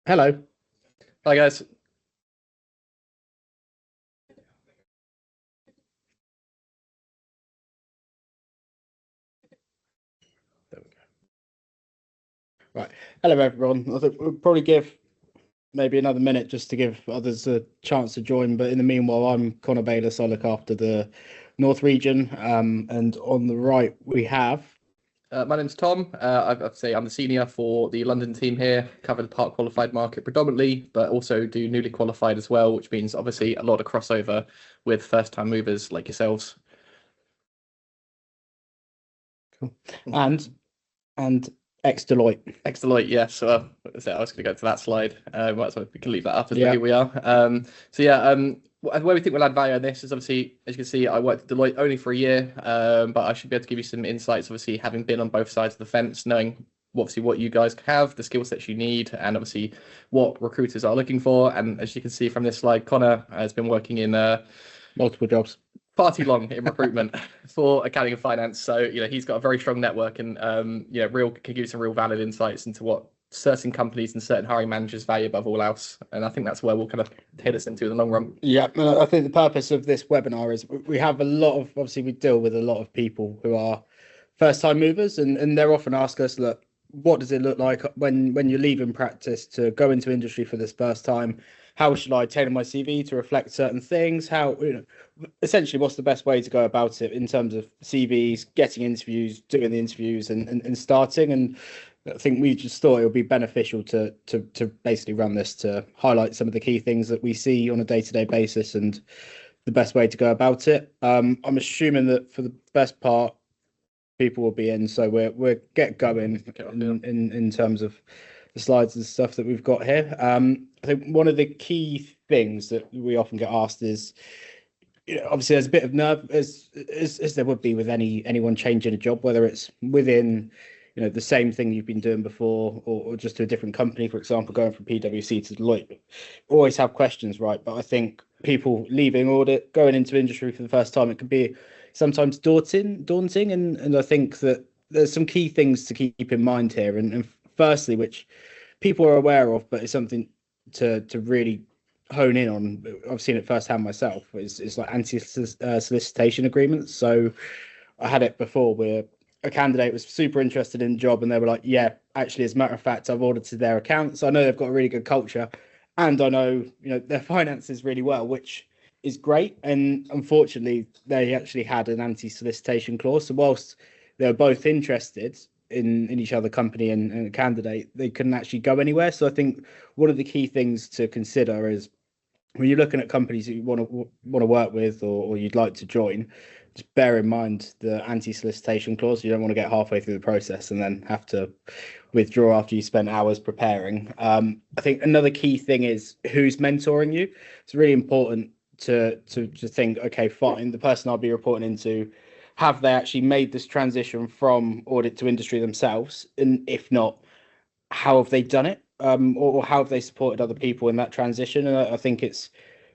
Hello. Hi guys. There we go. Right. Hello, everyone. I think we'll probably give maybe another minute just to give others a chance to join. But in the meanwhile, I'm Connor Bayliss. I look after the North region. And on the right, we have. My name's Tom. I'd say I'm the senior for the London team here, cover the part qualified market predominantly, but also do newly qualified as well, which means obviously a lot of crossover with first time movers like yourselves. Cool. And ex-Deloitte. Ex-Deloitte, yes. So I was going to go to that slide. Might as well, we can leave that up as Yeah. here we are. Where we think we'll add value on this is obviously, as you can see, I worked at Deloitte only for a year, but I should be able to give you some insights, obviously, having been on both sides of the fence, knowing obviously what you guys have, the skill sets you need, and obviously what recruiters are looking for. And as you can see from this slide, Connor has been working in Multiple jobs. far too long in recruitment for accounting and finance. So, he's got a very strong network and, can give you some real valid insights into what certain companies and certain hiring managers value above all else. And I think that's where we'll kind of tailor us into in the long run. Yeah, and I think the purpose of this webinar is we have a lot of, obviously, we deal with a lot of people who are first time movers, and they're often ask us, look, what does it look like when you're leaving practice to go into industry for this first time? How should I tailor my CV to reflect certain things? How, essentially, what's the best way to go about it in terms of CVs, getting interviews, doing the interviews, and starting? And I think we just thought it would be beneficial to basically run this to highlight some of the key things that we see on a day-to-day basis and the best way to go about it. I'm assuming that for the best part, people will be in, so we're get going in terms of the slides and stuff that we've got here. I think one of the key things that we often get asked is, obviously there's a bit of nerve as there would be with anyone changing a job, whether it's within the same thing you've been doing before or just to a different company, for example, going from PwC to Deloitte. Always have questions, right? But I think people leaving audit, going into industry for the first time, it can be sometimes daunting, and I think that there's some key things to keep in mind here, and firstly, which people are aware of, but it's something to really hone in on. I've seen it firsthand myself. It's like anti-solicitation agreements. So I had it before where a candidate was super interested in the job and they were like, yeah, actually, as a matter of fact, I've audited their accounts. I know they've got a really good culture and I know, their finances really well, which is great. And unfortunately, they actually had an anti-solicitation clause. So whilst they were both interested in each other company and a candidate, they couldn't actually go anywhere. So I think one of the key things to consider is when you're looking at companies that you want to work with or you'd like to join, just bear in mind the anti-solicitation clause. You don't want to get halfway through the process and then have to withdraw after you spent hours preparing. I think another key thing is who's mentoring you. It's really important to think, okay, fine, the person I'll be reporting into, have they actually made this transition from audit to industry themselves? And if not, how have they done it? Or how have they supported other people in that transition? And I think it's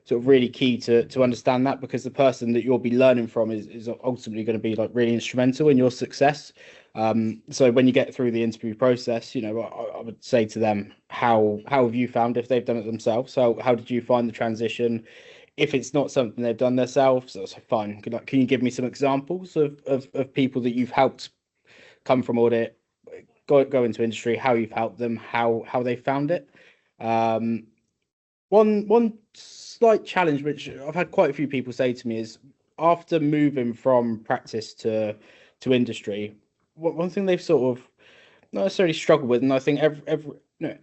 sort of really key to understand that, because the person that you'll be learning from is ultimately going to be like really instrumental in your success. So when you get through the interview process, I would say to them, how have you found, if they've done it themselves? So how did you find the transition? If it's not something they've done themselves, that's fine. Can you give me some examples of people that you've helped come from audit, go into industry, how you've helped them, how they found it? One slight challenge which I've had quite a few people say to me is, after moving from practice to industry, one thing they've sort of not necessarily struggled with, and I think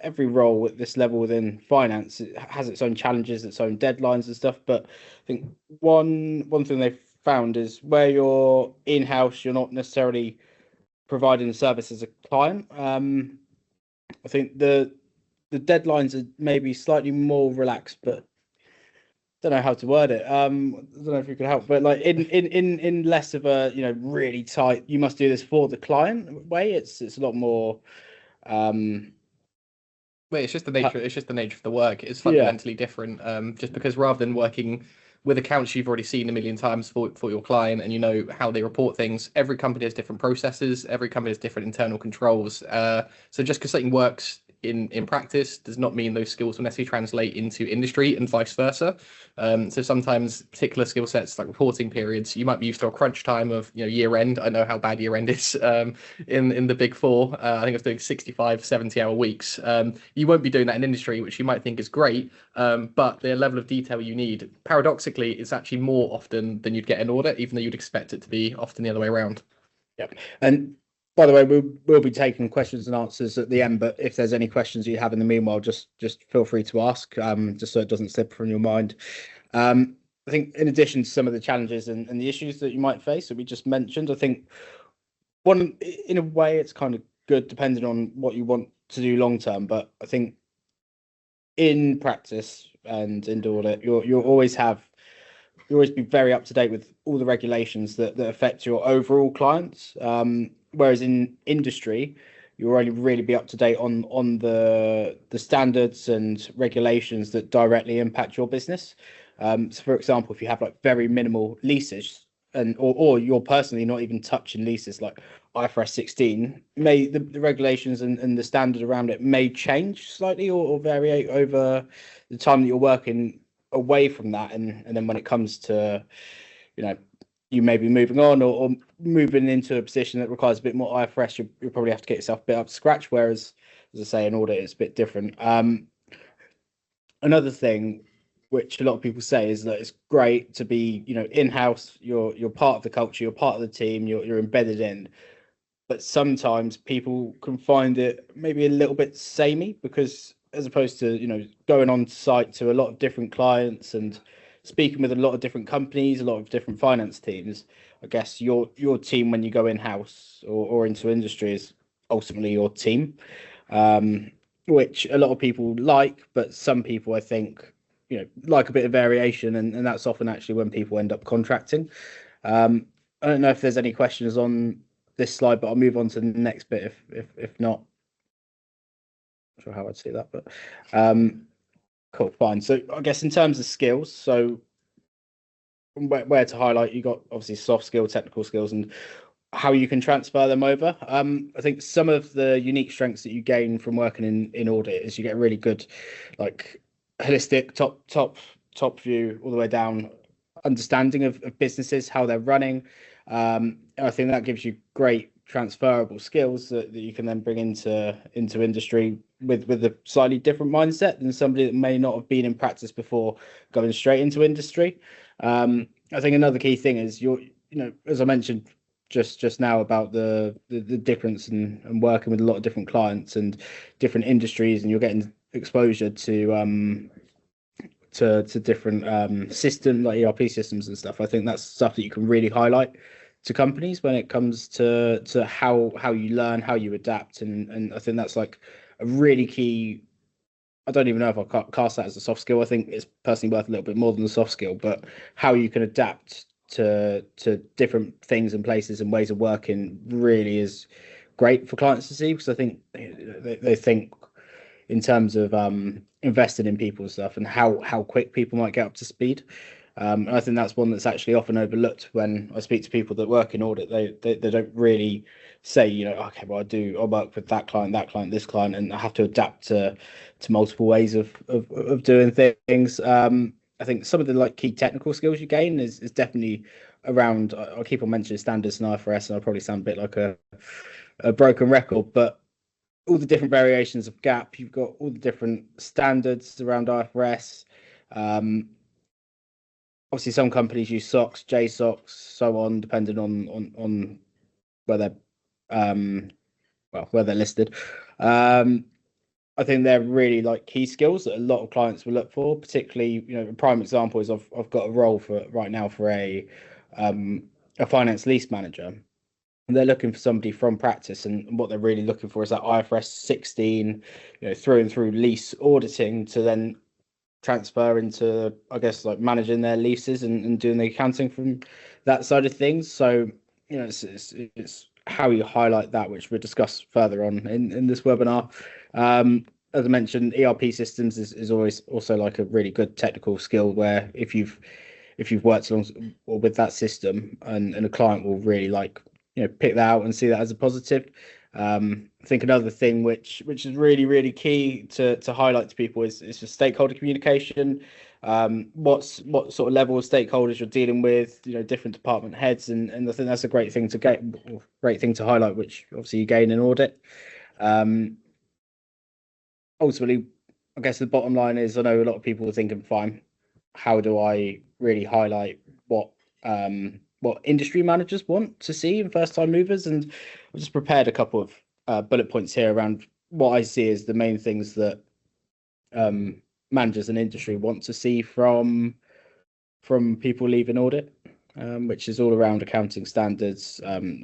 every role at this level within finance, it has its own challenges, its own deadlines and stuff. But I think one thing they've found is where you're in-house, you're not necessarily providing the service as a client. I think the deadlines are maybe slightly more relaxed, but don't know how to word it. I don't know if you could help, but like in less of a really tight, you must do this for the client way. It's a lot more. Wait, it's just the nature. It's just the nature of the work. It's Yeah. fundamentally different. Just because rather than working with accounts you've already seen a million times for your client and you know how they report things, every company has different processes. Every company has different internal controls. So just because something works in practice does not mean those skills will necessarily translate into industry and vice versa. So sometimes particular skill sets like reporting periods, you might be used to a crunch time of year end. I know how bad year end is in the big four. I think I was doing 65, 70-hour weeks. You won't be doing that in industry, which you might think is great, but the level of detail you need, paradoxically, is actually more often than you'd get in audit, even though you'd expect it to be often the other way around. Yep. And by the way, we'll be taking questions and answers at the end, but if there's any questions you have in the meanwhile, just feel free to ask, just so it doesn't slip from your mind. I think in addition to some of the challenges and the issues that you might face that we just mentioned, I think one, in a way, it's kind of good depending on what you want to do long term, but I think in practice and in audit, you'll always be very up to date with all the regulations that affect your overall clients. Whereas in industry, you'll only really be up to date on the standards and regulations that directly impact your business. So for example, if you have like very minimal leases or you're personally not even touching leases like IFRS 16, the regulations and the standard around it may change slightly or vary over the time that you're working away from that, and then when it comes to you may be moving on or moving into a position that requires a bit more IFRS, you probably have to get yourself a bit up to scratch, whereas as I say, in audit it's a bit different. Another thing which a lot of people say is that it's great to be in-house, you're part of the culture, you're part of the team, you're embedded in, but sometimes people can find it maybe a little bit samey, because as opposed to going on site to a lot of different clients and speaking with a lot of different companies, a lot of different finance teams, I guess your team when you go in-house or into industry is ultimately your team, which a lot of people like, but some people I think like a bit of variation, and that's often actually when people end up contracting. I don't know if there's any questions on this slide, but I'll move on to the next bit if not. Not sure how I'd see that, but cool, fine. So I guess in terms of skills, so where to highlight, you got obviously soft skill, technical skills, and how you can transfer them over. I think some of the unique strengths that you gain from working in audit is you get a really good, like, holistic top view all the way down, understanding of businesses, how they're running. I think that gives you great transferable skills that you can then bring into industry with a slightly different mindset than somebody that may not have been in practice before going straight into industry. I think another key thing is as I mentioned just now about the difference and working with a lot of different clients and different industries, and you're getting exposure to different systems like ERP systems and stuff. I think that's stuff that you can really highlight to companies when it comes to how you learn, how you adapt, and I think that's like a really key. I don't even know if I cast that as a soft skill. I think it's personally worth a little bit more than a soft skill, but how you can adapt to different things and places and ways of working really is great for clients to see, because I think they think in terms of investing in people's stuff and how quick people might get up to speed. And I think that's one that's actually often overlooked when I speak to people that work in audit. They don't really say, okay, well, I work with that client, this client, and I have to adapt to multiple ways of doing things. I think some of the key technical skills you gain is definitely around. I'll keep on mentioning standards and IFRS, and I'll probably sound a bit like a broken record, but all the different variations of GAAP, you've got all the different standards around IFRS. Obviously, some companies use SOX, JSOX, so on, depending on where they're listed. I think they're really key skills that a lot of clients will look for. Particularly, a prime example is I've got a role for right now for a finance lease manager. And they're looking for somebody from practice, and what they're really looking for is that IFRS 16, through and through lease auditing to then transfer into, I guess, managing their leases and doing the accounting from that side of things. So, it's how you highlight that, which we'll discuss further on in this webinar. As I mentioned, ERP systems is always also a really good technical skill, where if you've worked along with that system, and a client will really pick that out and see that as a positive. I think another thing which is really, really key to highlight to people is just stakeholder communication. What sort of level of stakeholders you're dealing with, different department heads, and I think that's a great thing to highlight, which obviously you gain in audit. Ultimately, I guess the bottom line is, I know a lot of people are thinking, fine, how do I really highlight what industry managers want to see in first time movers? And I've just prepared a couple of bullet points here around what I see as the main things that managers and industry want to see from people leaving audit, which is all around accounting standards,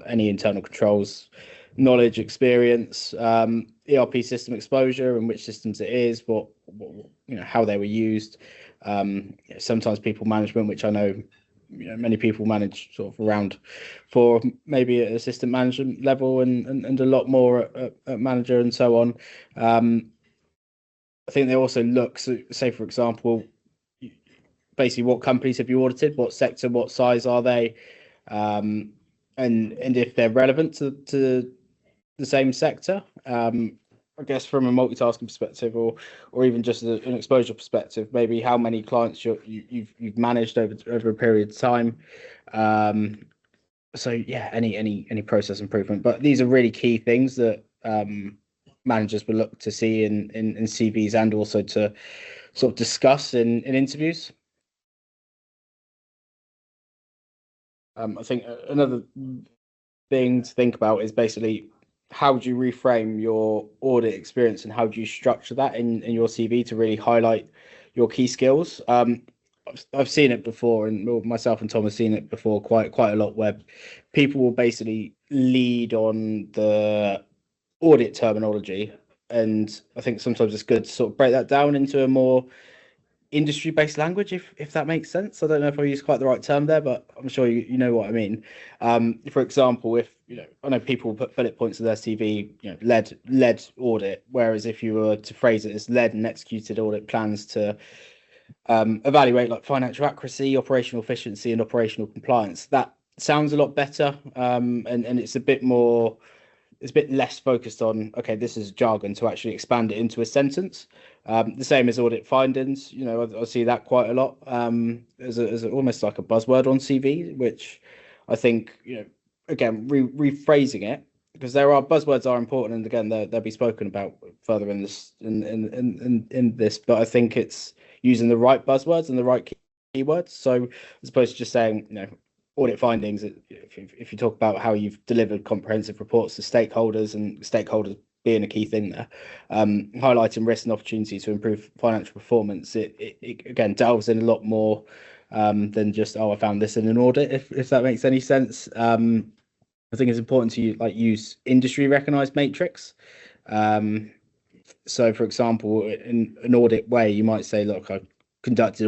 any internal controls, knowledge, experience, ERP system exposure, and which systems it is, what how they were used. Sometimes people management, which I know many people manage sort of around for maybe at assistant management level, and a lot more at manager and so on. I think they also look, so say for example, basically what companies have you audited, what sector, what size are they, and if they're relevant to the same sector. I guess from a multitasking perspective, or even just an exposure perspective, maybe how many clients you've managed over a period of time. So yeah, any process improvement, but these are really key things that managers will look to see in CVs, and also to sort of discuss in interviews. I think another thing to think about is basically how do you reframe your audit experience, and how do you structure that in your CV to really highlight your key skills. I've seen it before, and myself and Tom have seen it before quite a lot, where people will basically lead on the audit terminology, and I think sometimes it's good to sort of break that down into a more industry-based language, if that makes sense. I don't know if I use quite the right term there, but I'm sure you know what I mean. For example, if I know people put bullet points in their CV, led audit, whereas if you were to phrase it as led and executed audit plans to evaluate like financial accuracy, operational efficiency, and operational compliance, that sounds a lot better, and it's a bit more. It's a bit less focused on, okay, this is jargon, to actually expand it into a sentence. The same as audit findings. I see that quite a lot as almost like a buzzword on CV, which I think, again, rephrasing it, because buzzwords are important, and again, they'll be spoken about further in this in this. But I think it's using the right buzzwords and the right keywords. So as opposed to just saying, audit findings, if you talk about how you've delivered comprehensive reports to stakeholders, and stakeholders being a key thing there, highlighting risks and opportunities to improve financial performance, it again delves in a lot more than just, I found this in an audit, if that makes any sense. I think it's important to use industry recognized matrix. So for example, in an audit way, you might say, look, I conducted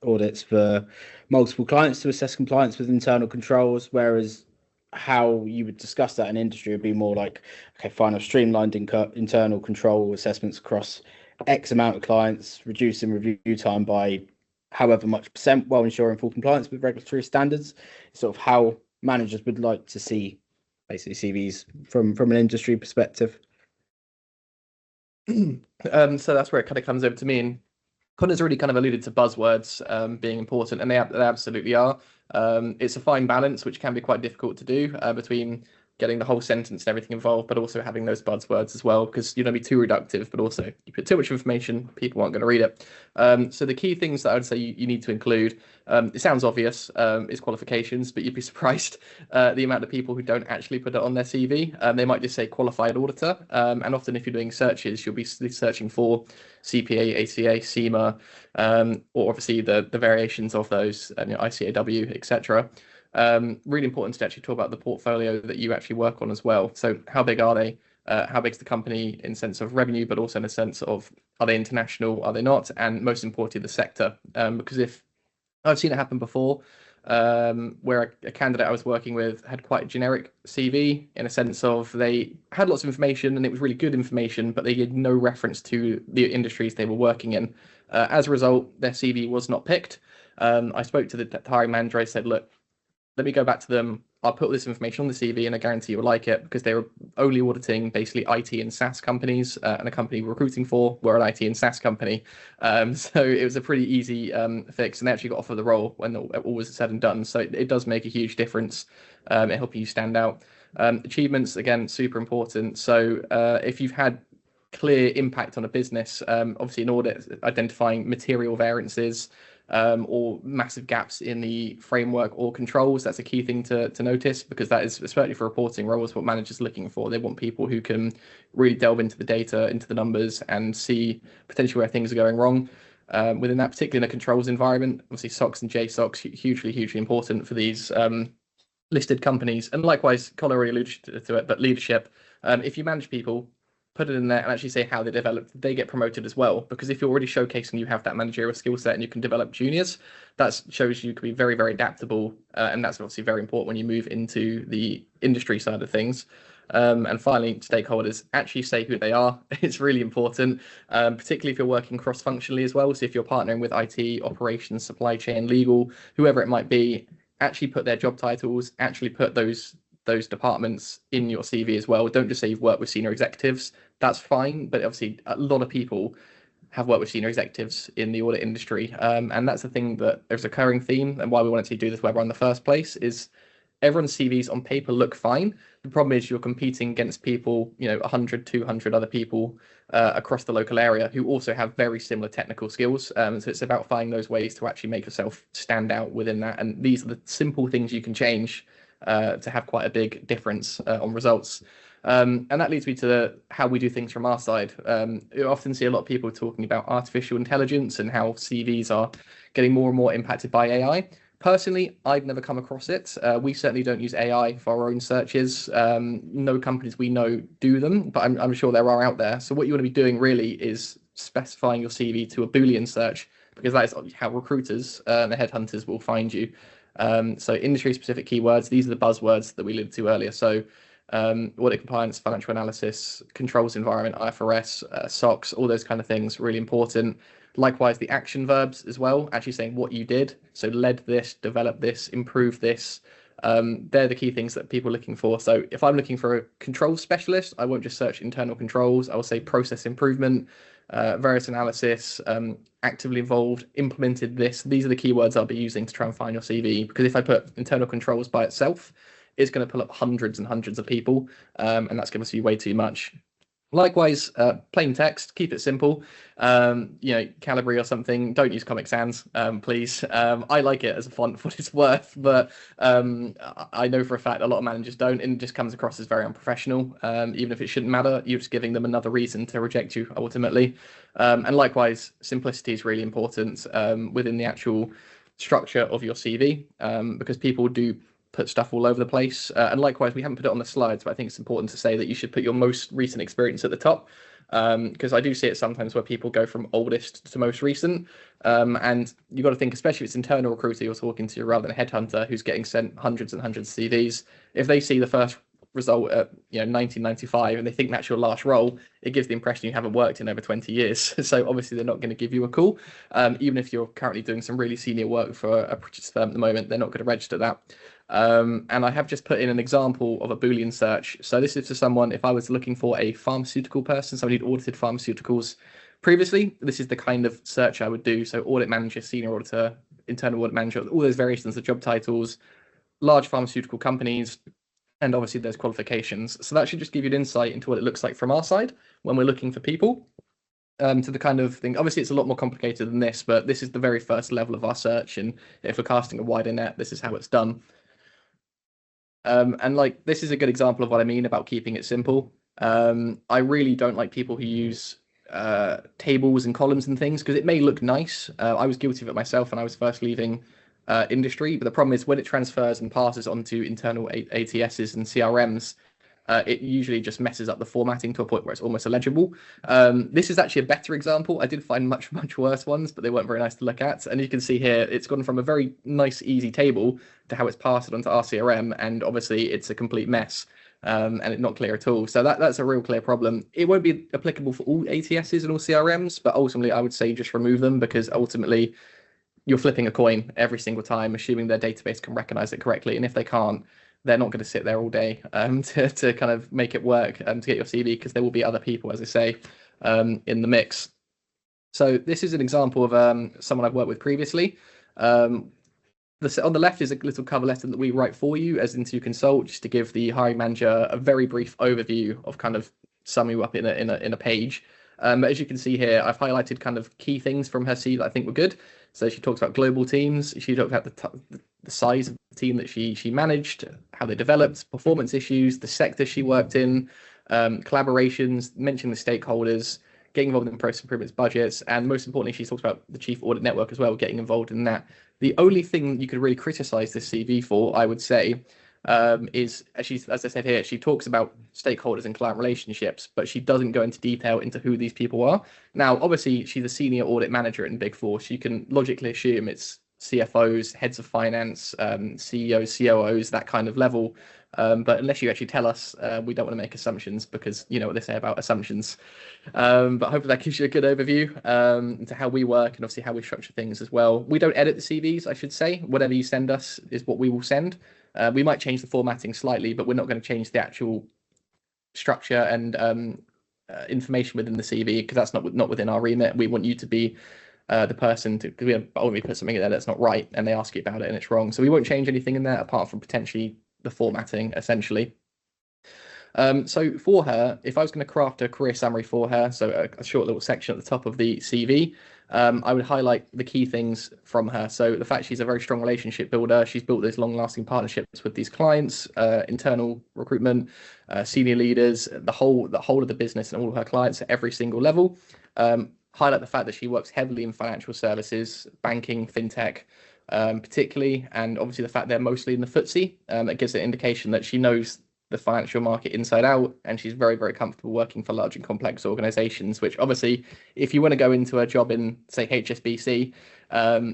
audits for multiple clients to assess compliance with internal controls, whereas how you would discuss that in industry would be more like, okay, fine, I've streamlined internal control assessments across X amount of clients, reducing review time by however much percent, while ensuring full compliance with regulatory standards. Sort of how managers would like to see basically CVs from an industry perspective. So that's where it kind of comes over to me, and Connor's already kind of alluded to buzzwords being important, and they absolutely are. It's a fine balance, which can be quite difficult to do between getting the whole sentence and everything involved, but also having those buzzwords as well, because you don't be too reductive, but also you put too much information, people aren't going to read it. So the key things that I would say you need to include, it sounds obvious, is qualifications, but you'd be surprised the amount of people who don't actually put it on their CV. They might just say qualified auditor, and often if you're doing searches, you'll be searching for CPA, ACA, CIMA, or obviously the variations of those, ICAW, etc. Really important to actually talk about the portfolio that you actually work on as well. So how big are they? How big is the company in sense of revenue, but also in a sense of, are they international, are they not? And most importantly, the sector. Because if I've seen it happen before, where a candidate I was working with had quite a generic CV, in a sense of they had lots of information and it was really good information, but they had no reference to the industries they were working in. As a result, their CV was not picked. I spoke to the hiring manager. I said, look, let me go back to them. I'll put all this information on the CV and I guarantee you'll like it, because they were only auditing basically IT and SaaS companies, and a company we're recruiting for, we're an IT and SaaS company. So it was a pretty easy fix, and they actually got offered the role when all was said and done. So it does make a huge difference in helping you stand out. Achievements, again, super important. So if you've had clear impact on a business, obviously an audit identifying material variances, or massive gaps in the framework or controls, that's a key thing to notice, because that is, especially for reporting roles, what managers are looking for. They want people who can really delve into the data, into the numbers, and see potentially where things are going wrong within that, particularly in a controls environment. Obviously, SOX and JSOX, hugely important for these listed companies. And likewise, Colin already alluded to it, but leadership. If you manage people, put it in there and actually say how they develop, they get promoted as well. Because if you're already showcasing you have that managerial skill set and you can develop juniors, that shows you can be very adaptable. And that's obviously very important when you move into the industry side of things. And finally, stakeholders, actually say who they are. It's really important, particularly if you're working cross-functionally as well. So if you're partnering with IT, operations, supply chain, legal, whoever it might be, actually put their job titles, actually put those departments in your CV as well. Don't just say you've worked with senior executives. That's fine, but obviously a lot of people have worked with senior executives in the audit industry, and that's the thing that there's a recurring theme, and why we wanted to do this webinar in the first place is everyone's CVs on paper look fine. The problem is you're competing against people, 100, 200 other people across the local area who also have very similar technical skills. So it's about finding those ways to actually make yourself stand out within that. And these are the simple things you can change to have quite a big difference on results. And that leads me to how we do things from our side. You often see a lot of people talking about artificial intelligence and how CVs are getting more and more impacted by AI. Personally, I've never come across it. We certainly don't use AI for our own searches. No companies we know do them, but I'm sure there are out there. So what you want to be doing really is specifying your CV to a Boolean search, because that is how recruiters and the headhunters will find you. So industry-specific keywords, these are the buzzwords that we alluded to earlier. So audit compliance, financial analysis, controls environment, IFRS, SOX, all those kind of things, really important. Likewise, the action verbs as well, actually saying what you did. So led this, developed this, improved this. They're the key things that people are looking for. So if I'm looking for a controls specialist, I won't just search internal controls. I will say process improvement, various analysis, actively involved, implemented this. These are the keywords I'll be using to try and find your CV, because if I put internal controls by itself, it's going to pull up hundreds and hundreds of people, and that's going to be way too much. Likewise, plain text, keep it simple. Calibri or something. Don't use Comic Sans, please. I like it as a font for what it's worth, but I know for a fact a lot of managers don't, and it just comes across as very unprofessional. Even if it shouldn't matter, you're just giving them another reason to reject you ultimately. And likewise, simplicity is really important within the actual structure of your CV, because people do put stuff all over the place. And likewise, we haven't put it on the slides, but I think it's important to say that you should put your most recent experience at the top, because I do see it sometimes where people go from oldest to most recent. And you've got to think, especially if it's internal recruiter you're talking to rather than a headhunter who's getting sent hundreds and hundreds of CVs, if they see the first result at 1995 and they think that's your last role, it gives the impression you haven't worked in over 20 years. So obviously they're not going to give you a call. Even if you're currently doing some really senior work for a prestigious firm at the moment, they're not going to register that. And I have just put in an example of a Boolean search. So this is for someone, if I was looking for a pharmaceutical person, somebody who'd audited pharmaceuticals previously, this is the kind of search I would do. So audit manager, senior auditor, internal audit manager, all those variations of job titles, large pharmaceutical companies, and obviously there's qualifications. So that should just give you an insight into what it looks like from our side when we're looking for people. To the kind of thing, obviously it's a lot more complicated than this, but this is the very first level of our search, and if we're casting a wider net, this is how it's done. And like, this is a good example of what I mean about keeping it simple. I really don't like people who use tables and columns and things, because it may look nice. I was guilty of it myself when I was first leaving industry, but the problem is when it transfers and passes onto internal ATSs and CRMs, it usually just messes up the formatting to a point where it's almost illegible. This is actually a better example. I did find much worse ones, but they weren't very nice to look at. And you can see here, it's gone from a very nice, easy table to how it's passed onto our CRM, and obviously it's a complete mess. And it's not clear at all. So that's a real clear problem. It won't be applicable for all ATSs and all CRMs, but ultimately I would say just remove them, because ultimately you're flipping a coin every single time, assuming their database can recognize it correctly. And if they can't, they're not going to sit there all day to kind of make it work to get your CV, because there will be other people, as I say, in the mix. So this is an example of someone I've worked with previously. On the left is a little cover letter that we write for you as interview consult, just to give the hiring manager a very brief overview of kind of sum you up in a page. As you can see here, I've highlighted kind of key things from her CV that I think were good. So she talks about global teams. She talks about the size of the team that she managed, how they developed, performance issues, the sector she worked in, collaborations, mentioning the stakeholders, getting involved in process improvements, budgets, and most importantly, she talks about the chief audit network as well, getting involved in that. The only thing you could really criticize this CV for, I would say, is, as I said here, she talks about stakeholders and client relationships, but she doesn't go into detail into who these people are. Now, obviously, she's a senior audit manager in Big Four, so you can logically assume it's CFOs, heads of finance, CEOs, COOs, that kind of level. But unless you actually tell us, we don't want to make assumptions, because you know what they say about assumptions. But hopefully that gives you a good overview into how we work and obviously how we structure things as well. We don't edit the CVs, I should say. Whatever you send us is what we will send. We might change the formatting slightly, but we're not going to change the actual structure and information within the CV, because that's not within our remit. We want you to be the person to, because we only put something in there that's not right and they ask you about it and it's wrong. So we won't change anything in there apart from potentially the formatting, essentially. So for her, if I was going to craft a career summary for her, so a short little section at the top of the CV, I would highlight the key things from her. So the fact she's a very strong relationship builder, she's built those long-lasting partnerships with these clients, internal recruitment, senior leaders, the whole of the business and all of her clients at every single level. Highlight the fact that she works heavily in financial services, banking, fintech, particularly, and obviously the fact they're mostly in the FTSE. That gives an indication that she knows the financial market inside out, and she's very, very comfortable working for large and complex organizations, which obviously, if you want to go into a job in, say, HSBC,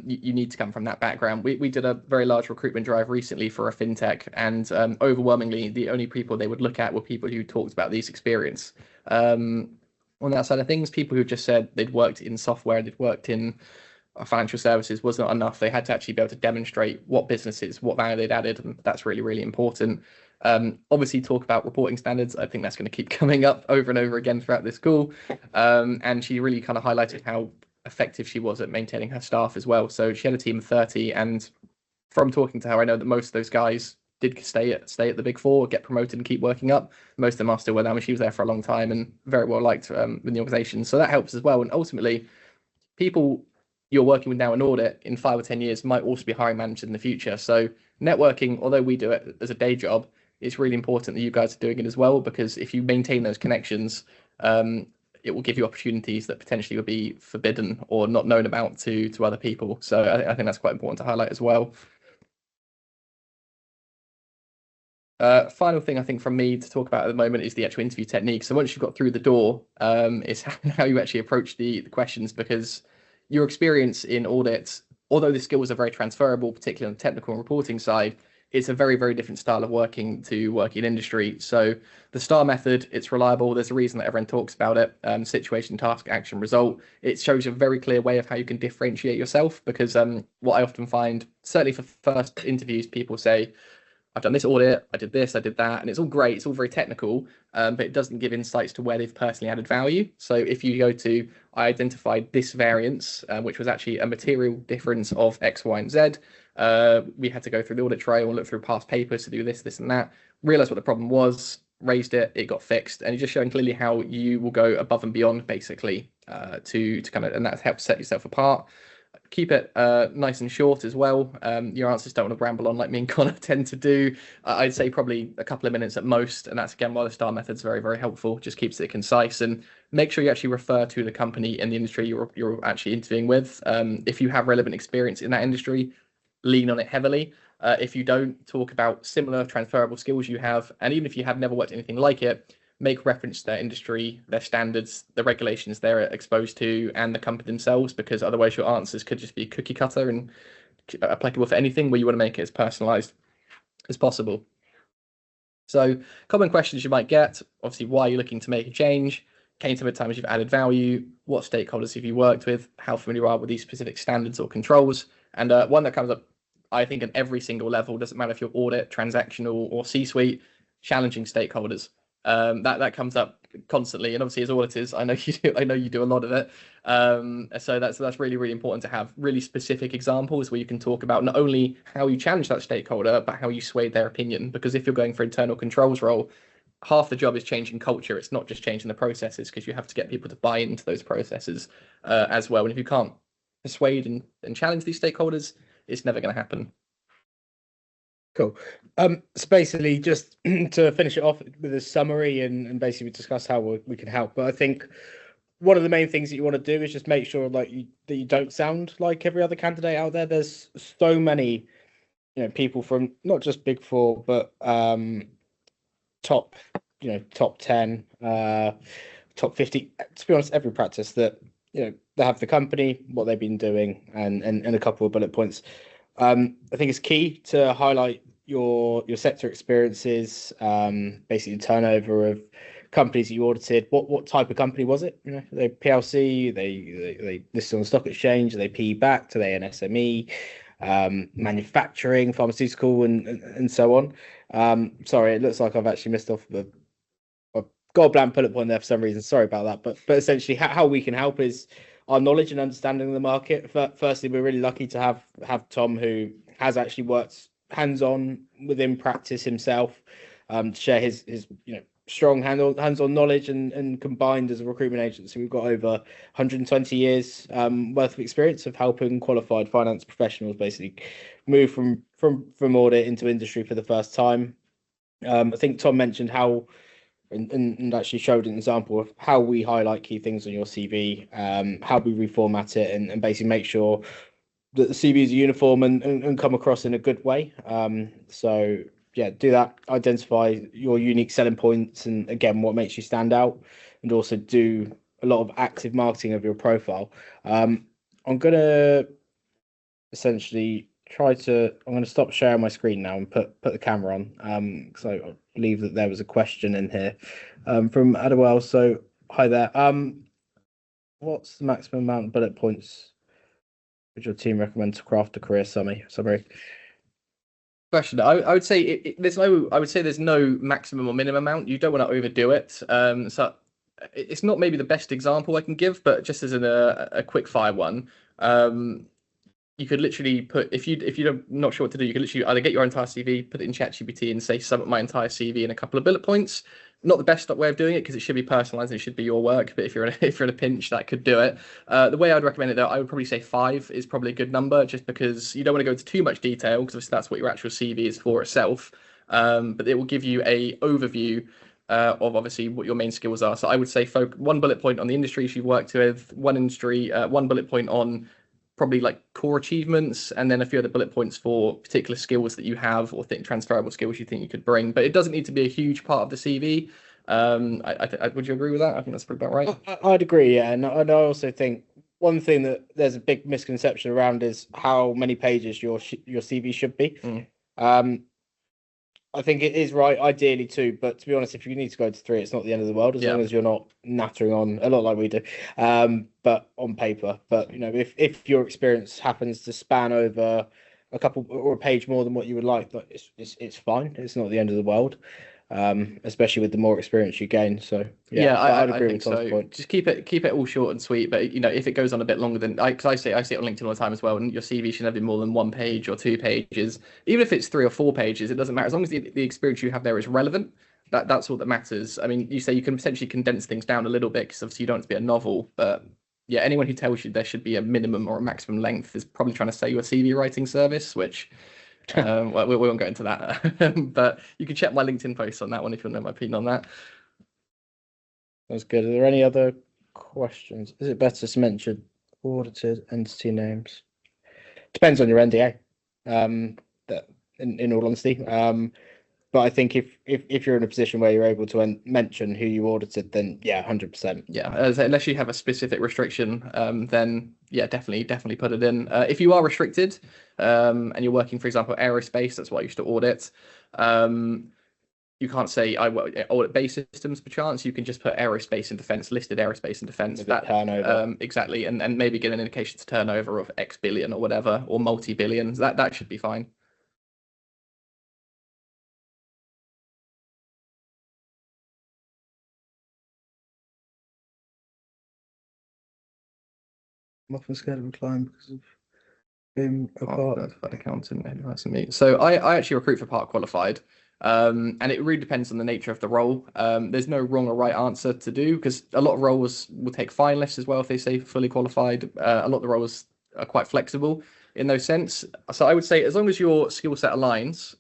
you need to come from that background. We did a very large recruitment drive recently for a fintech, and overwhelmingly, the only people they would look at were people who talked about these experience. On that side of things, people who just said they'd worked in software, they'd worked in financial services was not enough. They had to actually be able to demonstrate what businesses, what value they'd added, and that's really, really important. Obviously, talk about reporting standards. I think that's going to keep coming up over and over again throughout this call. And she really kind of highlighted how effective she was at maintaining her staff as well. So she had a team of 30, and from talking to her, I know that most of those guys did stay at the Big Four, get promoted and keep working up. Most of them are still with them, and she was there for a long time and very well liked within the organization. So that helps as well. And ultimately, people you're working with now in audit in 5 or 10 years might also be hiring managers in the future. So networking, although we do it as a day job, it's really important that you guys are doing it as well, because if you maintain those connections, it will give you opportunities that potentially would be forbidden or not known about to other people. So I think that's quite important to highlight as well. Final thing I think from me to talk about at the moment is the actual interview technique. So once you've got through the door, is how you actually approach the questions, because your experience in audit, although the skills are very transferable, particularly on the technical and reporting side, it's a very, very different style of working to working in industry. So the STAR method, it's reliable. There's a reason that everyone talks about it. Situation, task, action, result. It shows a very clear way of how you can differentiate yourself, because what I often find, certainly for first interviews, people say, I've done this audit, I did this, I did that, and it's all great, it's all very technical, but it doesn't give insights to where they've personally added value. So if you go to, I identified this variance, which was actually a material difference of X, Y, and Z. We had to go through the audit trail and look through past papers to do this, this, and that, realize what the problem was, raised it, it got fixed, and you're just showing clearly how you will go above and beyond, basically, to kind of, and that helps set yourself apart. Keep it nice and short as well. Your answers don't want to ramble on like me and Connor tend to do. I'd say probably a couple of minutes at most, and that's again why the STAR method's very, very helpful. Just keeps it concise, and make sure you actually refer to the company and the industry you're actually interviewing with. If you have relevant experience in that industry, lean on it heavily. If you don't, talk about similar transferable skills you have, and even if you have never worked anything like it, make reference to their industry, their standards, the regulations they're exposed to, and the company themselves, because otherwise your answers could just be cookie cutter and applicable for anything, where you want to make it as personalized as possible. So common questions you might get, obviously, why are you looking to make a change? Can you tell me times you've added value? What stakeholders have you worked with? How familiar are you with these specific standards or controls? And one that comes up I think at every single level, doesn't matter if you're audit, transactional, or C-suite, challenging stakeholders. That comes up constantly, and obviously as auditors, I know you do a lot of it. So that's really, really important to have really specific examples where you can talk about not only how you challenge that stakeholder, but how you swayed their opinion. Because if you're going for internal controls role, half the job is changing culture. It's not just changing the processes, because you have to get people to buy into those processes as well. And if you can't persuade and challenge these stakeholders, it's never going to happen. Cool. So basically, just to finish it off with a summary and basically discuss how we can help. But I think one of the main things that you want to do is just make sure that you don't sound like every other candidate out there. There's so many, people from not just Big Four, but top 10, top 50. To be honest, every practice that they have the company, what they've been doing, and a couple of bullet points. I think it's key to highlight your sector experiences, basically the turnover of companies that you audited. What type of company was it? Are they PLC? They listed on the stock exchange? Are they PE backed? Are they an SME? Manufacturing, pharmaceutical, and so on. Sorry, it looks like I've actually missed off a gold blank bullet point there for some reason. Sorry about that. But essentially, how we can help is our knowledge and understanding of the market. Firstly, we're really lucky to have Tom, who has actually worked hands-on within practice himself, to share his strong hands-on knowledge, and combined as a recruitment agency, we've got over 120 years worth of experience of helping qualified finance professionals basically move from audit into industry for the first time. I think Tom mentioned how and actually showed an example of how we highlight key things on your CV, how we reformat it, and basically make sure that the CVs are uniform and come across in a good way. So yeah, do that. Identify your unique selling points, and again, what makes you stand out, and also do a lot of active marketing of your profile. I'm gonna essentially I'm going to stop sharing my screen now and put the camera on. Because I believe that there was a question in here from Adewell. So hi there. What's the maximum amount of bullet points would your team recommend to craft a career summary? Question. I would say there's no maximum or minimum amount. You don't want to overdo it. So it's not maybe the best example I can give, but just as a quick fire one. You could literally put, if you're not sure what to do, you could literally either get your entire CV, put it in ChatGPT, and say sum up my entire CV in a couple of bullet points. Not the best way of doing it, because it should be personalized and it should be your work. But if you're in a pinch, that could do it. The way I'd recommend it, though, I would probably say 5 is probably a good number, just because you don't want to go into too much detail, because that's what your actual CV is for itself. But it will give you a overview of obviously what your main skills are. So I would say 1 bullet point on the industries you've worked with, 1 bullet point on probably like core achievements, and then a few other bullet points for particular skills that you have, or transferable skills you think you could bring. But it doesn't need to be a huge part of the CV. Would you agree with that? I think that's probably about right. I'd agree, yeah. And I also think one thing that there's a big misconception around is how many pages your CV should be. I think it is right, ideally 2, but to be honest, if you need to go to 3, it's not the end of the world, as long as you're not nattering on a lot like we do, but on paper. But if your experience happens to span over a couple or a page more than what you would like, it's fine. It's not the end of the world, especially with the more experience you gain. So I'd agree with Tom's point. Just keep it all short and sweet. But if it goes on a bit longer than because I see it on LinkedIn all the time as well, and your CV should never be more than 1 page or 2 pages. Even if it's 3 or 4 pages, it doesn't matter, as long as the experience you have there is relevant. That's all that matters. I mean, you say you can potentially condense things down a little bit, because obviously you don't want it to be a novel, but yeah, anyone who tells you there should be a minimum or a maximum length is probably trying to sell you a CV writing service, which well, we won't go into that. But you can check my LinkedIn post on that one if you want to know my opinion on that. That's good. Are there any other questions? Is it better to mention audited entity names? Depends on your NDA. That in all honesty. But I think if you're in a position where you're able to mention who you audited, then yeah, 100%. Yeah, unless you have a specific restriction, then yeah, definitely put it in. If you are restricted, and you're working, for example, aerospace, that's what I used to audit. you can't say I work at audit-based systems, perchance. You can just put aerospace and defense, listed aerospace and defense. That turnover. Exactly, and maybe get an indication to turnover of X billion or whatever, or multi-billions. That should be fine. I'm often scared of a client because of being a part. Accountant. So I actually recruit for part qualified. And it really depends on the nature of the role. There's no wrong or right answer to do, because a lot of roles will take finalists as well if they say fully qualified. A lot of the roles are quite flexible in those sense. So I would say as long as your skill set aligns,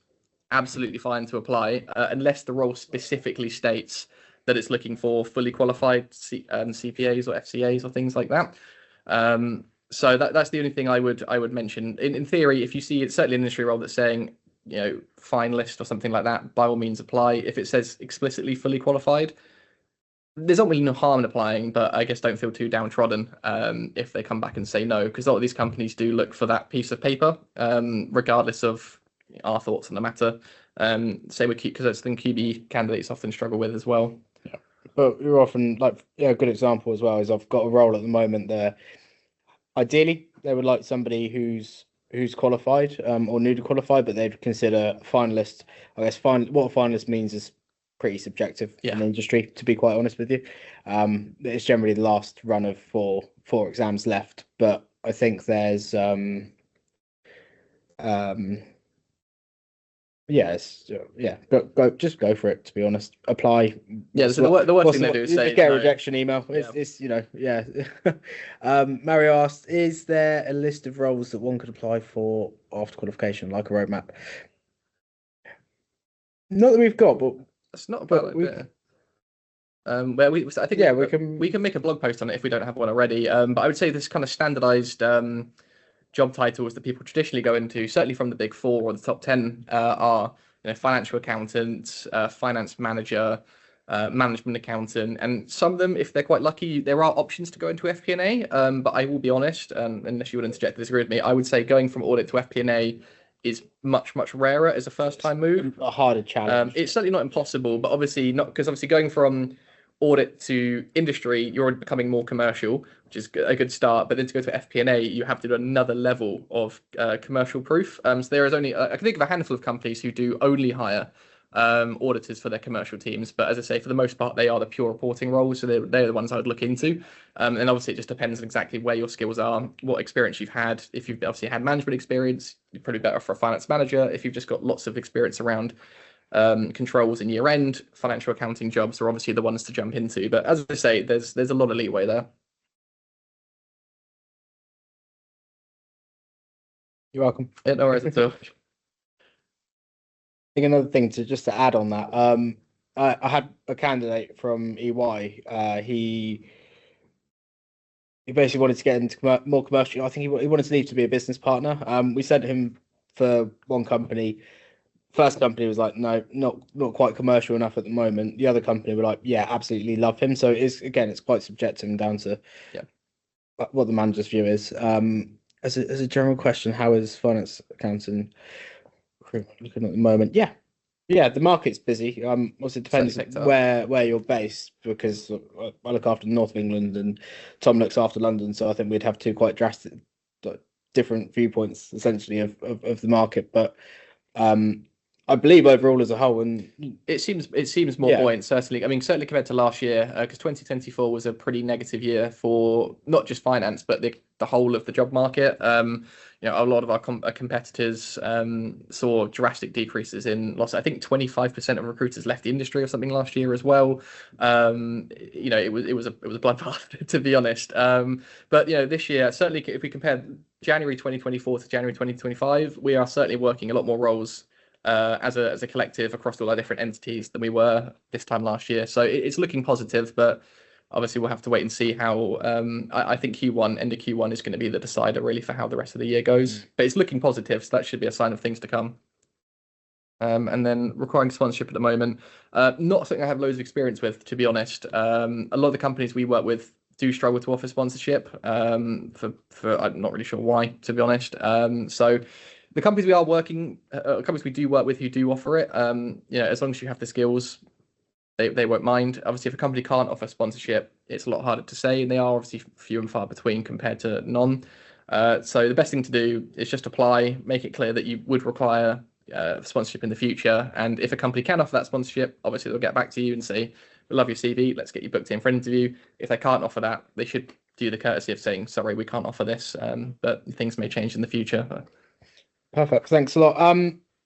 absolutely fine to apply, unless the role specifically states that it's looking for fully qualified CPAs or FCAs or things like that. So that's the only thing I would mention. In theory, if you see it's certainly an industry role that's saying, finalist or something like that, by all means apply. If it says explicitly fully qualified, there's not really no harm in applying, but I guess don't feel too downtrodden if they come back and say no, because a lot of these companies do look for that piece of paper, regardless of our thoughts on the matter. Say we keep, because that's the thing QB candidates often struggle with as well. Yeah, but you're often a good example as well is I've got a role at the moment there. Ideally, they would like somebody who's qualified or newly qualified, but they'd consider a finalist. I guess what a finalist means is pretty subjective in the industry, to be quite honest with you. It's generally the last run of four exams left, but I think there's just go for it, to be honest. Apply. So the worst thing they do is say get a rejection email. It's Mario asked, is there a list of roles that one could apply for after qualification, like a roadmap? Not that we've got, but that's not a bad idea. Where we can make a blog post on it if we don't have one already. But I would say this kind of standardized job titles that people traditionally go into, certainly from the big four or the top 10, are financial accountant, finance manager, management accountant, and some of them, if they're quite lucky, there are options to go into FP&A. But I will be honest, unless you would interject to disagree with me, I would say going from audit to FP&A is much rarer as a first time move. A harder challenge. It's certainly not impossible, but obviously not, because obviously going from audit to industry, you're becoming more commercial, which is a good start. But then to go to FP&A, you have to do another level of commercial proof. So there is only, I can think of a handful of companies who do only hire auditors for their commercial teams. But as I say, for the most part, they are the pure reporting roles. So they're the ones I would look into. And obviously it just depends on exactly where your skills are, what experience you've had. If you've obviously had management experience, you're probably better for a finance manager. If you've just got lots of experience around controls in year end, financial accounting jobs are obviously the ones to jump into. But as I say, there's a lot of leeway there. You're welcome. Yeah, no worries at all. I think another thing to add on that, I had a candidate from EY. He basically wanted to get into more commercial. I think he wanted to leave to be a business partner. We sent him for one company. First company was like, no, not quite commercial enough at the moment. The other company were like, yeah, absolutely love him. So it's quite subjective and down to what the manager's view is. As a general question, how is finance accounting looking at the moment? Yeah, the market's busy. Also it depends where you're based, because I look after the north of England and Tom looks after London. So I think we'd have two quite drastic, different viewpoints essentially of the market, but I believe overall as a whole, and it seems more buoyant, certainly. I mean, certainly compared to last year, because 2024 was a pretty negative year for not just finance, but the whole of the job market. A lot of our competitors saw drastic decreases in loss. I think 25% of recruiters left the industry or something last year as well. It was a bloodbath, to be honest. But this year, certainly, if we compare January 2024 to January 2025, we are certainly working a lot more roles as a collective across all our different entities than we were this time last year. So it's looking positive, but obviously we'll have to wait and see how. I think end of Q1 is going to be the decider really for how the rest of the year goes. But it's looking positive, so that should be a sign of things to come. And then requiring sponsorship at the moment, not something I have loads of experience with, to be honest. A lot of the companies we work with do struggle to offer sponsorship. For I'm not really sure why, to be honest. So The companies we are working, companies we do work with who do offer it, as long as you have the skills, they won't mind. Obviously, if a company can't offer sponsorship, it's a lot harder to say, and they are obviously few and far between compared to none. So the best thing to do is just apply, make it clear that you would require sponsorship in the future. And if a company can offer that sponsorship, obviously they'll get back to you and say, we love your CV, let's get you booked in for an interview. If they can't offer that, they should do the courtesy of saying, sorry, we can't offer this, but things may change in the future. Perfect. Thanks a lot.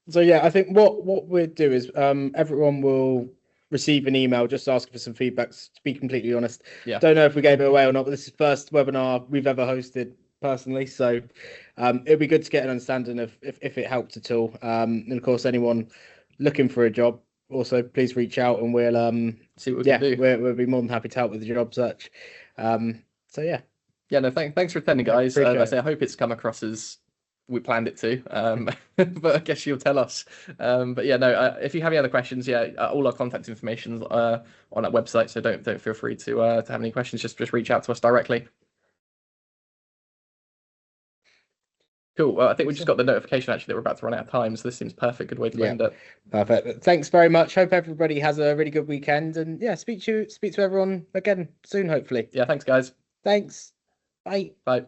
So yeah, I think what we'll do is everyone will receive an email just asking for some feedback. To be completely honest, Yeah. Don't know if we gave it away or not, but this is the first webinar we've ever hosted personally. So it'd be good to get an understanding of if it helped at all. And of course, anyone looking for a job, also please reach out and we'll see what we can do. We'll be more than happy to help with the job search. So yeah. Yeah, no, thanks for attending, guys. I hope it's come across as we planned it to, but I guess you'll tell us. But yeah, no, if you have any other questions, all our contact information's on our website, so don't feel free to have any questions. Just reach out to us directly. Cool. Well, I think we just got the notification actually that we're about to run out of time, so this seems perfect. Good way to end it. Perfect. Thanks very much. Hope everybody has a really good weekend, and speak to everyone again soon, hopefully. Yeah. Thanks, guys. Thanks. Bye. Bye.